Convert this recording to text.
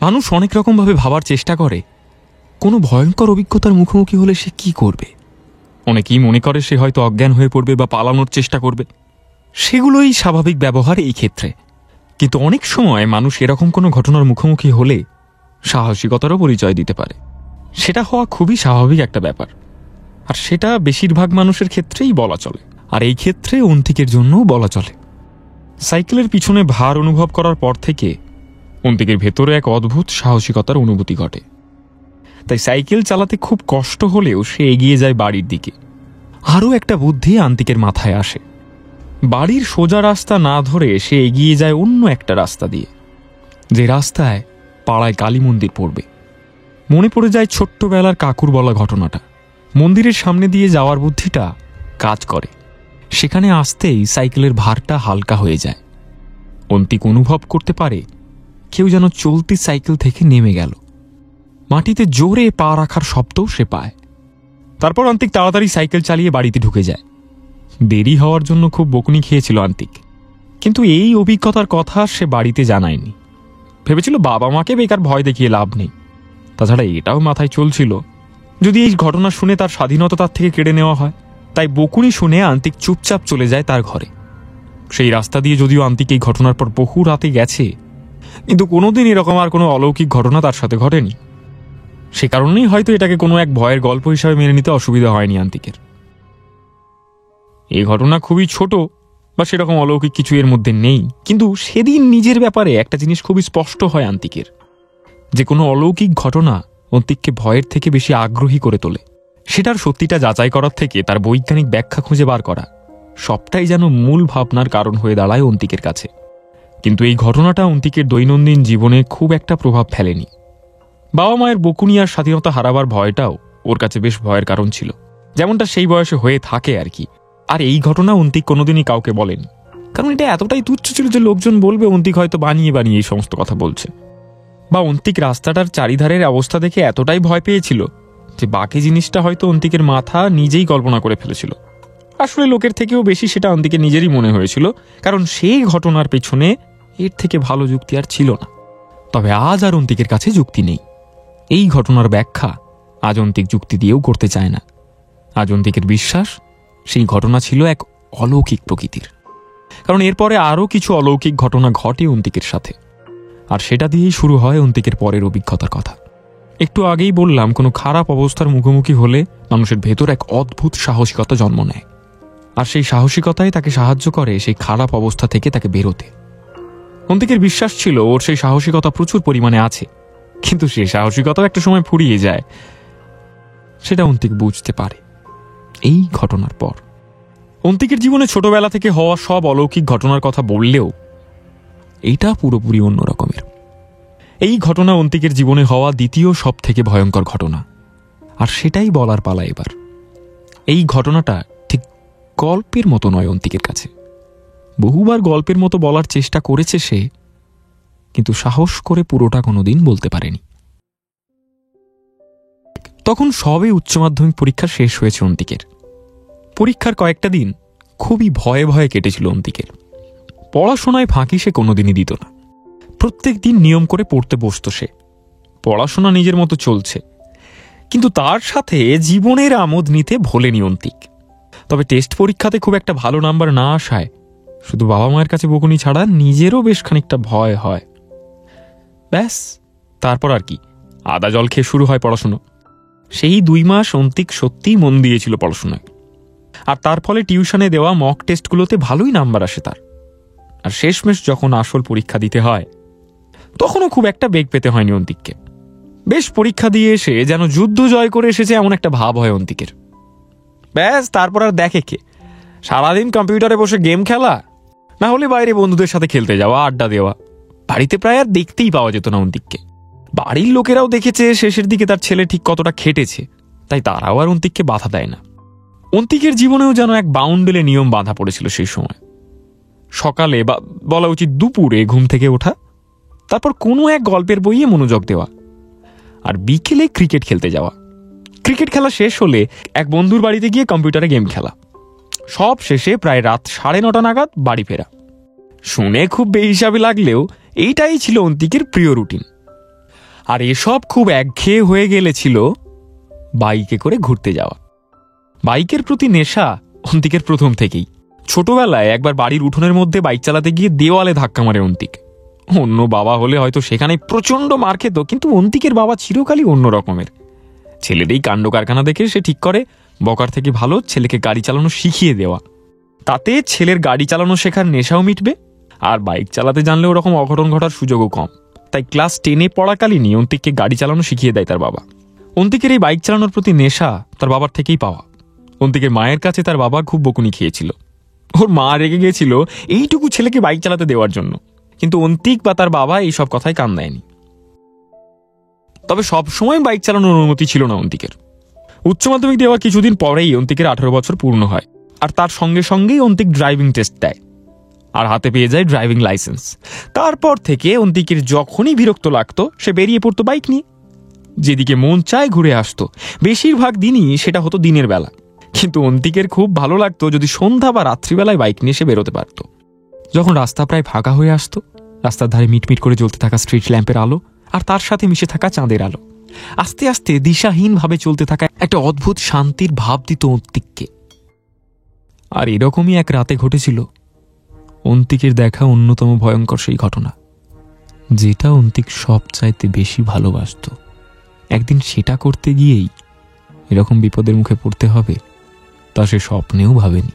মানুষ অনেক রকমভাবে ভাবার চেষ্টা করে কোনো ভয়ঙ্কর অভিজ্ঞতার মুখোমুখি হলে সে কি করবে। অনেকেই মনে করে সে হয়তো অজ্ঞান হয়ে পড়বে বা পালানোর চেষ্টা করবে। সেগুলোই স্বাভাবিক ব্যবহার এই ক্ষেত্রে। কিন্তু অনেক সময় মানুষ এরকম কোনো ঘটনার মুখোমুখি হলে সাহসিকতারও পরিচয় দিতে পারে। সেটা হওয়া খুবই স্বাভাবিক একটা ব্যাপার, আর সেটা বেশিরভাগ মানুষের ক্ষেত্রেই বলা চলে। আর এই ক্ষেত্রে অন্তিকের জন্যও বলা চলে। সাইকেলের পিছনে ভার অনুভব করার পর থেকে অন্তিকের ভেতরে এক অদ্ভুত সাহসিকতার অনুভূতি ঘটে। তাই সাইকেল চালাতে খুব কষ্ট হলেও সে এগিয়ে যায় বাড়ির দিকে। আরও একটা বুদ্ধি অন্তিকের মাথায় আসে। বাড়ির সোজা রাস্তা না ধরে সে এগিয়ে যায় অন্য একটা রাস্তা দিয়ে, যে রাস্তায় পাড়ায় কালী মন্দির পড়বে। মনে পড়ে যায় ছোট্টবেলার কাকুর বলা ঘটনাটা। মন্দিরের সামনে দিয়ে যাওয়ার বুদ্ধিটা কাজ করে। সেখানে আসতেই সাইকেলের ভারটা হালকা হয়ে যায়। অন্তিক অনুভব করতে পারে কেউ যেন চলতি সাইকেল থেকে নেমে গেল। মাটিতে জোরে পা রাখার শব্দও সে পায়। তারপর অন্তিক তাড়াতাড়ি সাইকেল চালিয়ে বাড়িতে ঢুকে যায়। দেরি হওয়ার জন্য খুব বকুনি খেয়েছিল অন্তিক, কিন্তু এই অভিজ্ঞতার কথা সে বাড়িতে জানায়নি। ভেবেছিল বাবা মাকে বেকার ভয় দেখিয়ে লাভ নেই। তাছাড়া এটাও মাথায় চলছিল, যদি এই ঘটনা শুনে তার স্বাধীনতা তার থেকে কেড়ে নেওয়া হয়। তাই বকুনি শুনে অন্তিক চুপচাপ চলে যায় তার ঘরে। সেই রাস্তা দিয়ে যদিও অন্তিক এই ঘটনার পর বহু রাতে গেছে, কিন্তু কোনোদিন এরকম আর কোনো অলৌকিক ঘটনা তার সাথে ঘটেনি। সে কারণেই হয়তো এটাকে কোনো এক ভয়ের গল্প হিসাবে মেনে নিতে অসুবিধা হয়নি অন্তিকের। এই ঘটনা খুবই ছোট বা সেরকম অলৌকিক কিছু এর মধ্যে নেই, কিন্তু সেদিন নিজের ব্যাপারে একটা জিনিস খুবই স্পষ্ট হয় অন্তিকের, যে কোনো অলৌকিক ঘটনা অন্তিককে ভয়ের থেকে বেশি আগ্রহী করে তোলে। সেটার সত্যিটা যাচাই করার থেকে তার বৈজ্ঞানিক ব্যাখ্যা খুঁজে বার করা সবটাই যেন মূল ভাবনার কারণ হয়ে দাঁড়ায় অন্তিকের কাছে। কিন্তু এই ঘটনাটা অন্তিকের দৈনন্দিন জীবনে খুব একটা প্রভাব ফেলেনি। বাবা মায়ের বকুনি আর স্বাধীনতা হারাবার ভয়টাও ওর কাছে বেশ ভয়ের কারণ ছিল, যেমনটা সেই বয়সে হয়ে থাকে আর কি। আর এই ঘটনা অন্তিক কোনোদিনই কাউকে বলেনি, কারণ এটা এতটাই তুচ্ছ ছিল যে লোকজন বলবে অন্তিক হয়তো বানিয়ে বানিয়ে এই সমস্ত কথা বলছে। বা অন্তিক রাস্তাটার চারিধারের অবস্থা দেখে এতটাই ভয় পেয়েছিল যে বাকি জিনিসটা হয়তো অন্তিকের মাথা নিজেই কল্পনা করে ফেলেছিল। আসলে লোকের থেকেও বেশি সেটা অন্তিকের নিজেরই মনে হয়েছিল, কারণ সেই ঘটনার পেছনে এর থেকে ভালো যুক্তি আর ছিল না। তবে আজ আর অন্তিকের কাছে যুক্তি নেই। এই ঘটনার ব্যাখ্যা আজ অন্তিক যুক্তি দিয়েও করতে চায় না। আজ অন্তিকের বিশ্বাস সেই ঘটনা ছিল এক অলৌকিক প্রকৃতির, কারণ এরপরে আরও কিছু অলৌকিক ঘটনা ঘটে অন্তিকের সাথে। আর সেটা দিয়েই শুরু হয় অন্তিকের পরের অভিজ্ঞতার কথা। একটু আগেই বললাম, কোনো খারাপ অবস্থার মুখোমুখি হলে মানুষের ভেতর এক অদ্ভুত সাহসিকতা জন্ম নেয়, আর সেই সাহসিকতাই তাকে সাহায্য করে সেই খারাপ অবস্থা থেকে তাকে বেরোতে। অন্তিকের বিশ্বাস ছিল ওর সেই সাহসিকতা প্রচুর পরিমাণে আছে, কিন্তু সেই সাহসিকতাও একটা সময় ফুরিয়ে যায়। সেটা অন্তিক বুঝতে পারে এই ঘটনার পর। অন্তিকের জীবনে ছোটবেলা থেকে হওয়া সব অলৌকিক ঘটনার কথা বললেও এইটা পুরোপুরি অন্য রকমের। এই ঘটনা অন্তিকের জীবনে হওয়া দ্বিতীয় সব থেকে ভয়ঙ্কর ঘটনা, আর সেটাই বলার পালা এবার। এই ঘটনাটা ঠিক গল্পের মতো নয় অন্তিকের কাছে। বহুবার গল্পের মতো বলার চেষ্টা করেছে সে, কিন্তু সাহস করে পুরোটা কোনোদিন বলতে পারেনি। তখন সবে উচ্চ মাধ্যমিক পরীক্ষা শেষ হয়েছে অন্তিকের। পরীক্ষার কয়েকটা দিন খুবই ভয়ে ভয়ে কেটেছিল অন্তিকের। পড়াশোনায় ফাঁকি সে কোনোদিনই দিত না। প্রত্যেক দিন নিয়ম করে পড়তে বসত সে। পড়াশোনা নিজের মতো চলছে, কিন্তু তার সাথে জীবনের আমোদ নিতে ভোলেনি অন্তিক। তবে টেস্ট পরীক্ষাতে খুব একটা ভালো নাম্বার না আসায় শুধু বাবা মায়ের কাছে বকুনি ছাড়া নিজেরও বেশ খানিকটা ভয় হয়। ব্যাস, তারপর আর কি, আদা জল খেয়ে শুরু হয় পড়াশুনো। সেই 2 মাস অন্তিক সত্যিই মন দিয়েছিল পড়াশোনায়, আর তার ফলে টিউশনে দেওয়া মক টেস্টগুলোতে ভালোই নাম্বার আসে তার। আর শেষমেশ যখন আসল পরীক্ষা দিতে হয়, তখনও খুব একটা বেগ পেতে হয়নি অন্তিককে। বেশ পরীক্ষা দিয়ে এসে যেন যুদ্ধ জয় করে এসেছে এমন একটা ভাব হয় অন্তিকের। ব্যাস, তারপর আর দেখে কে? সারাদিন কম্পিউটারে বসে গেম খেলা, না হলে বাইরে বন্ধুদের সাথে খেলতে যাওয়া, আড্ডা দেওয়া। বাড়িতে প্রায় আর দেখতেই পাওয়া যেত না অন্তিককে। বাড়ির লোকেরাও দেখেছে শেষের দিকে তার ছেলে ঠিক কতটা খেটেছে, তাই তারাও আর অন্তিককে বাধা দেয় না। অন্তিকের জীবনেও যেন এক বাউন্ডেলে নিয়ম বাঁধা পড়েছিল সেই সময়। সকালে বা বলা উচিত দুপুরে ঘুম থেকে ওঠা, তারপর কোনো এক গল্পের বইয়ে মনোযোগ দেওয়া, আর বিকেলে ক্রিকেট খেলতে যাওয়া। ক্রিকেট খেলা শেষ হলে এক বন্ধুর বাড়িতে গিয়ে কম্পিউটারে গেম খেলা। সব শেষে প্রায় রাত 9:30 নাগাদ বাড়ি ফেরা। শুনে খুব বেহিসাবি লাগলেও এইটাই ছিল অন্তিকের প্রিয় রুটিন। আর এসব খুব একঘেয়ে হয়ে গেলেছিল বাইকে করে ঘুরতে যাওয়া। বাইকের প্রতি নেশা অন্তিকের প্রথম থেকেই। ছোটবেলায় একবার বাড়ির উঠোনের মধ্যে বাইক চালাতে গিয়ে দেওয়ালে ধাক্কা মারে অন্তিক। অন্য বাবা হলে হয়তো সেখানে প্রচণ্ড মার খেত, কিন্তু অন্তিকের বাবা চিরকালই অন্য রকমের। ছেলের এই কাণ্ড কারখানা দেখে সে ঠিক করে বকার থেকে ভালো ছেলেকে গাড়ি চালানো শিখিয়ে দেওয়া। তাতে ছেলের গাড়ি চালানো শেখার নেশাও মিটবে, আর বাইক চালাতে জানলে ওরকম অঘটন ঘটার সুযোগও কম। তাই ক্লাস 10-এ পড়াকালীনই অন্তিককে গাড়ি চালানো শিখিয়ে দেয় তার বাবা। অন্তিকের এই বাইক চালানোর প্রতি নেশা তার বাবার থেকেই পাওয়া। অন্তিকের মায়ের কাছে তার বাবা খুব বকুনি খেয়েছিল। ওর মা রেগে গিয়েছিল এইটুকু ছেলেকে বাইক চালাতে দেওয়ার জন্য, কিন্তু অন্তিক বা তার বাবা এইসব কথায় কান দেয়নি। তবে সবসময় বাইক চালানোর অনুমতি ছিল না অন্তিকের। উচ্চ মাধ্যমিক দেওয়ার কিছুদিন পরেই অন্তিকের 18 বছর পূর্ণ হয়, আর তার সঙ্গে সঙ্গেই অন্তিক ড্রাইভিং টেস্ট দেয় আর হাতে পেয়ে যায় ড্রাইভিং লাইসেন্স। তারপর থেকে অন্তিকের যখনই বিরক্ত লাগতো সে বেরিয়ে পড়তো বাইক নিয়ে। যেদিকে মন চায় ঘুরে আসতো। বেশিরভাগ দিনই সেটা হতো দিনের বেলা, কিন্তু অন্তিকের খুব ভালো লাগতো যদি সন্ধ্যা বা রাত্রিবেলায় বাইক নিয়ে সে বেরোতে পারত। যখন রাস্তা প্রায় ফাঁকা হয়ে আসতো, রাস্তার ধারে মিটমিট করে জ্বলতে থাকা স্ট্রিট ল্যাম্পের আলো আর তার সাথে মিশে থাকা চাঁদের আলো আস্তে আস্তে দিশাহীনভাবে চলতে থাকা একটা অদ্ভুত শান্তির ভাব দিত অন্তিককে। আর এরকমই এক রাতে ঘটেছিল অন্তিকের দেখা অন্যতম ভয়ঙ্কর সেই ঘটনা, যেটা অন্তিক সবচাইতে বেশি ভালোবাসত। একদিন সেটা করতে গিয়েই এরকম বিপদের মুখে পড়তে হবে তা সে স্বপ্নেও ভাবেনি।